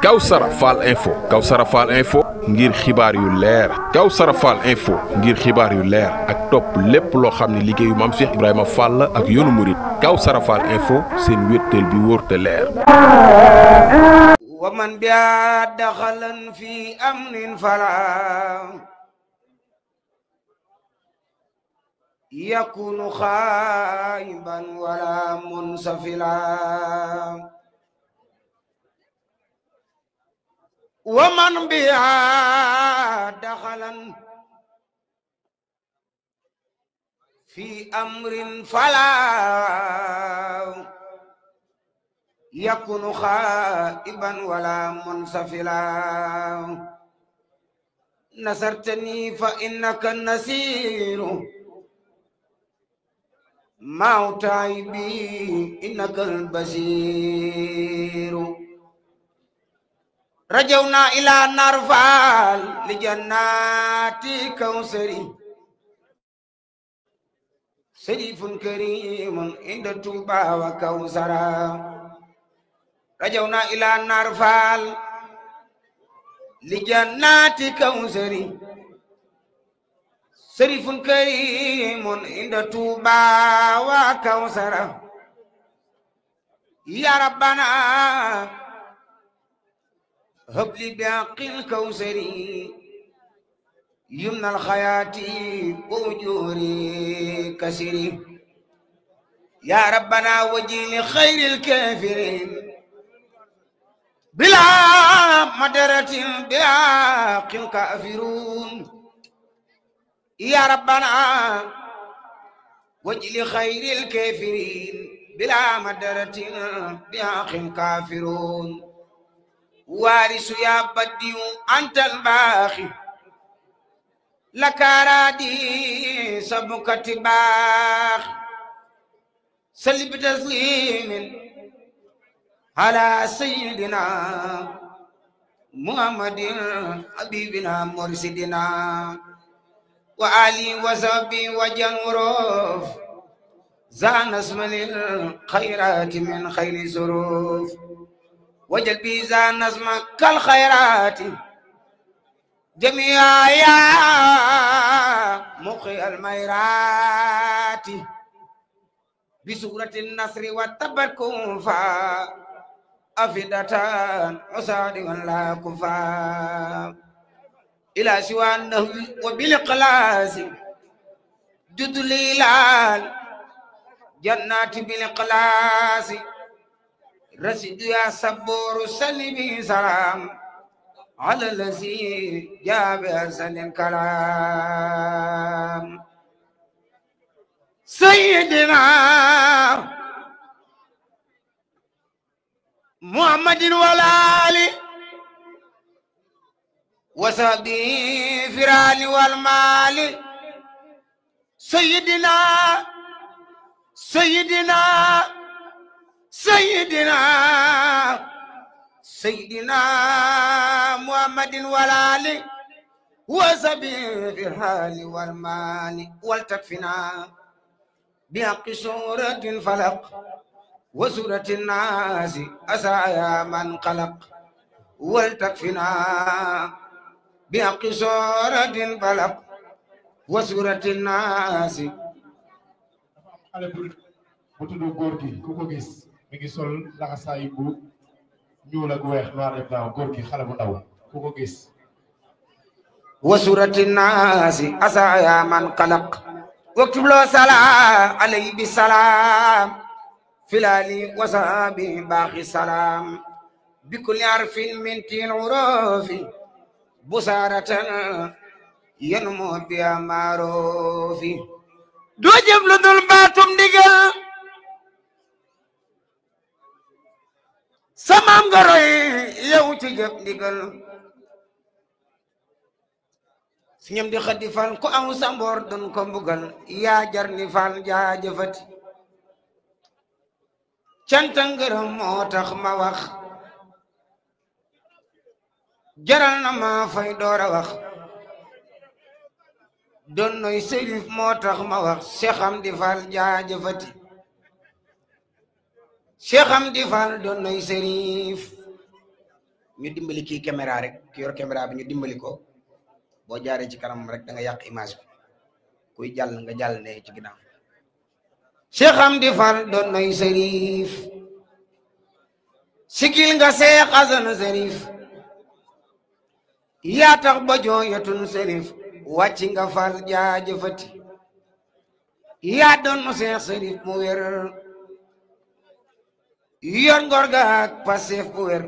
Kawsara Fall info Kawsara Fall info ngir xibaar yu leer Kawsara Fall info ngir xibaar yu leer ak topp lépp loo xam ne liggéeyu Maam Cheikh Ibrahima Fall la ak yoonu murit Kawsara Fall info seen wéttal bi wóor te leer wa man biya daxalan fi amnin fala yakunu xaayiban wala munsafila wa man biya daxalan fi amrin fala yakunu xaayiban wala munsafila nasartani fa innaka nasiru mawtaybi innaka albasiru rajawna ila narfal li jannati kawsari sharifun karimun inda tuba wa kawsara rajawna ila narfal li jannati kawsari sharifun karimun inda tuba wa kawsara ya rabbana habli biaqil kawsari yumnal khayati ujuri kasiri ya rabbana wajili khairil kafirin bila madaratin biaqil kafirun ya rabbana wajli khairil kafirin bila madaratin biaqil kafirun warisu ya badiu antal baaxi lakaradi sabukati baax salli bi taslimin ala sayyidina muhammadin habibina mursidina wa ali wa sahbi wa janwuruf zana asmalil khairati min khayri suruf wajal biza nazma kal khairati jami'a ya muqi al mayrati bi suratin nasri wa tabarkum fa afidatan usadi la kufa ila siwan wa bil ikhlas judlilal jannati bil ikhlas رسيد يا صبور سلمي سلام على الذي جاب أحسن الكلام سيدنا محمد والآل وصحبه فرال والمال سيدنا محمد والآل وصحبه في الحال والمال ولتكفنا بحق سورة الفلق وسورة الناس أسايا من خلق ولتكفنا بحق سورة الفلق وسورة الناس bu tudd góor gi ku ko gis mi ngi sol laxasaay bu ñuul ak weex noir et blanc góor gi xale bu ndaw ku ko gis wa surati naasi asaya man xalaq waktub loo sala alayhi bi salaam filali wa sahbi baaxi salaam bi kulli harfin min tin urufi busaratan yanmu bi amarofi doo jëf lu dul baatum ndigal samam nga roy yow ci jëf ndigal si ñam di xaddi fal ku aw samboor dun ko mbugal yaa jar ni fal jaajëfati canta ngërëm moo tax ma wax jaral na ma fay door a wax doon noy sërif moo tax ma wax Cheikh Amdi Fall jaajëfati Cheikh Amdi Fall doon nay Serif ñu dimbali kii caméra rek ki yor caméra bi ñu dimbali ko boo jaaree ci kanam rek da nga yàq image bi kuy jàll nga jàll ne ci ginnaaw Cheikh Amdi Fall doon nay Serif sigil nga Cheikh Assane Serif yaa tax ba jooyatun Serif wàcc nga Fall jaajëfati yaa doon Cheikh Serif mu wér yor ngor ga ak Pastef bu wér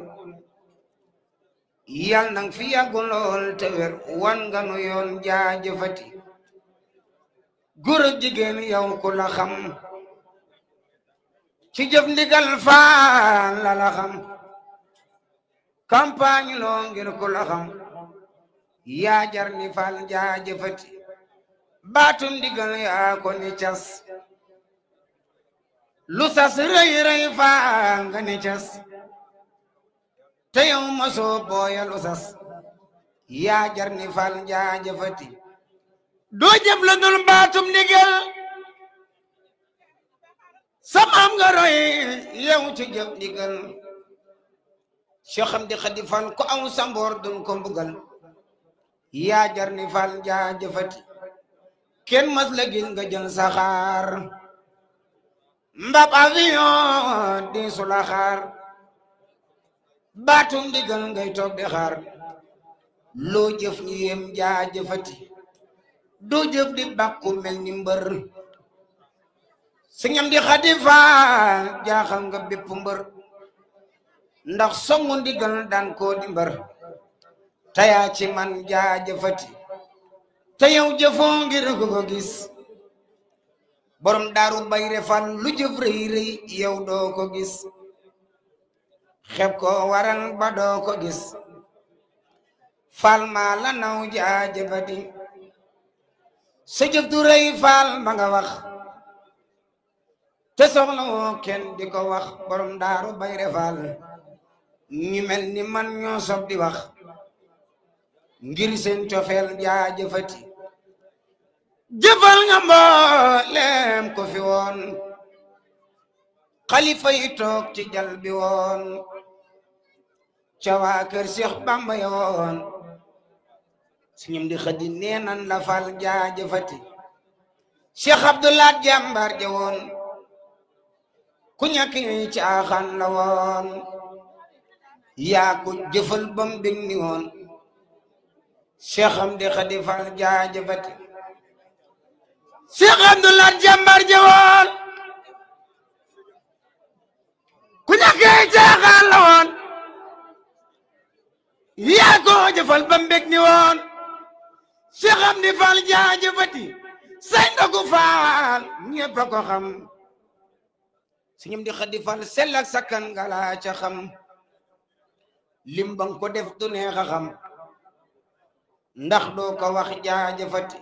yal nang fi yàggu lool te wér wan nga nu yoon jaajëfati góor ak jigéen yow ku la xam ci jëf ndigal Faal la xam campagne loo ngir ku la xam yaa jar ni Faal jaajëfati baatum ndigal yaa ko ni cas lu sas rëy rëy Faal nga ni cas te yow mosoo booya lu sas yaa jar ni Faal jaajëfati doo jëf la dul baatum ndigal samaam nga roy yow ci jëf ndigal Cheikh Amdi Khady Fall ko aw samboor dun ko mbugal yaa jar ni Faal jaajëfati kenn mas la gis nga jël saxaar mbab avion di su la xaar baatum ndigal ngay toog di xaar loo jëf ñu yem jaajëfati doo jëf di bàkku mel ni mbër Sëñ Amdi Khady Fall jaaxal nga bépp mbër ndax songu ndigal daan koo di mbër tayaa ci man jaajëfati te yow jëfoo ngir ko ko gis borom daaru Bayre Fall lu jëf rëy rëy yow doo ko gis xeb ko waral ba doo ko gis Fall maa la naw jaajëfati sa jëf du rëy Fall ma nga wax te soxla woo kenn di ko wax borom daaru Bayre Fall ñu mel ni man ñoo sob di wax ngir seen cofeel jaajëfati jëfal nga mboolem ko fi woon xalifa yi toog ci jal bi woon ca waa kër Cheikh Bamba ya woon Sëñ Amdi Khady neenan la Fall jaajëfati Cheikh Abdoulaye jàmbar ja woon ku ñàkk ñuy caaxaan la woon yaa ko jëfal bam bég ni woon Cheikh Amdi Khady Fall jaajëfati Cheikh Abdoulaye jàmbar ja woon ku ñàkk ñuy caaxaan la woon yaa ko jëfal bam bég ni woon Cheikh Amdi Fall jaajëfati say ndogu Fall ñépp a ko xam Sëñ Amdi Khady Fall sell ak sakkan nga laa ca xam lim bang ko def du neex a xam ndax doo ko wax jaajëfati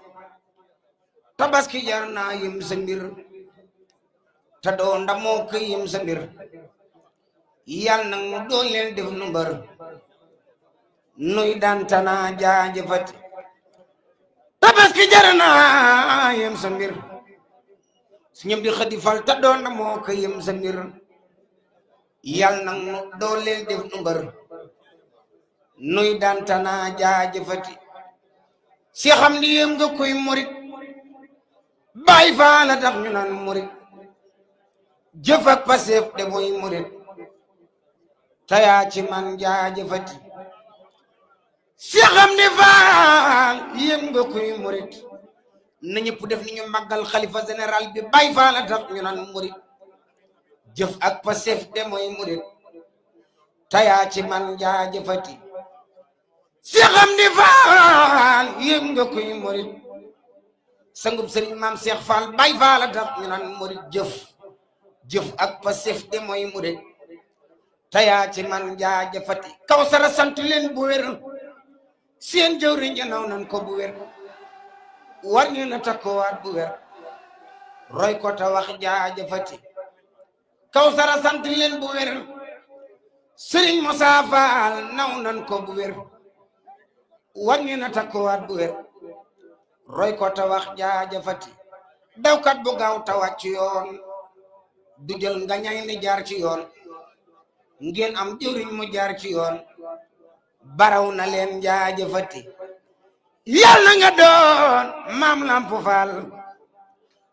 tabaski jar naa yim sa mbir te doo ndamoo ko yim sa mbir yal na mu doo leen def nu mbër nuy dantana jaajëfati tabaski jar naa yim sa mbir Sëñ Amdi Khady Fall te doo ndamoo ko yim sa mbir yal na mu doo leen def nu mbër nuy dantana jaajëfati Cheikh Amdi yem nga koy murit Baay Faal la tax ñu naan murit jëf ak Pastef de mooy murit tayaa ci man jaajëfati Cheikh Amdi Fall yem nga koy murit na ñëpp def ni ñu màggal xalifa général bi Baay Faal la tax ñu naan murit jëf ak Pastef de mooy murit tayaa ci man jaajëfati Cheikh Amdi Fall yem nga koy murit sangub sëriñ maam Cheikh Fall Baay Faal la tax ñu naan murit jëf ak Pastef de mooy murit tayaa ci man jaajëfati kaw sara sant leen bu wér seen jëwriñ ja naw nan ko bu wér war ngeen a takkuwaat bu wér roy ko ta wax jaajëfati kaw sara sant leen bu wér sëriñ Moussa Fall naw nan ko bu wér war ngeen a takkuwaat bu wér roy ko ta wax jaajëfati dawkat bu gaaw ta wàcc yoon du jël nga ñay ni jaar ci yoon ngeen am jëriñ mu jaar ci yoon baraw na leen jaajëfati yàlla nga doon maam Lamp Fall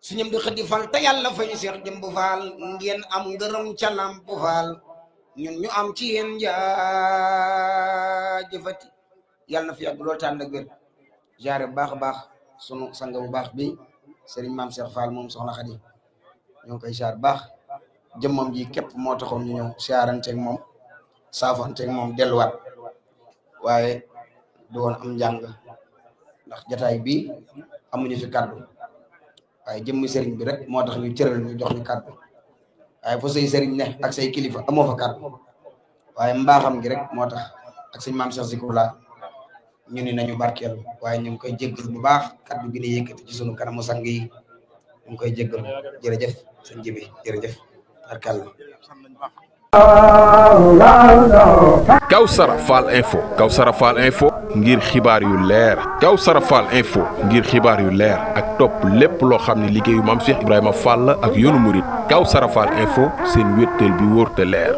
suñum di Xadi Fall te yàlla fañu Seex Jëmb Fall ngeen am ngërëm ca Lamp Fall ñun ñu am ci yéen jaajëfati yàlla na fi yàgg lool tànn ak wér jaare bu baax a baax sunu sang bu baax bi Serigne Mame Cheikh Fall moom soxna Xadi ñoo ngi koy jaar baax jëmmam ji képp moo taxoon ñu ñëw siyaaranteeg moom saafanteeg moom delluwaat waaye du woon am njàng ndax jataay bi amuñu fi kàddu waaye jëmmi sëriñ bi rek moo tax ñu cëral ñu jox ñu kàddu waaye fa say sëriñ ne ak say kilifa amoo fa kàddu waaye mbaaxam gi rek moo tax ak sëñ Mame Cheikh Zikroulah ñu ni nañu barkeel waaye ñu ngi koy jéggal bu baax kàddu gi ni yëkkati ci sunu kanamu sang yi ñu ngi koy jéggal jërëjëf sëñ Jibi jërëjëf barkeel Kawsara Fall Info Kawsara Fall Info ngir xibaar yu leer Kawsara Fall Info ngir xibaar yu leer ak topp lépp loo xam ne liggéeyu Maam Cheikh Ibrahima Fall ak yoonu murit Kawsara Fall Info seen wéttal bi wóor te leer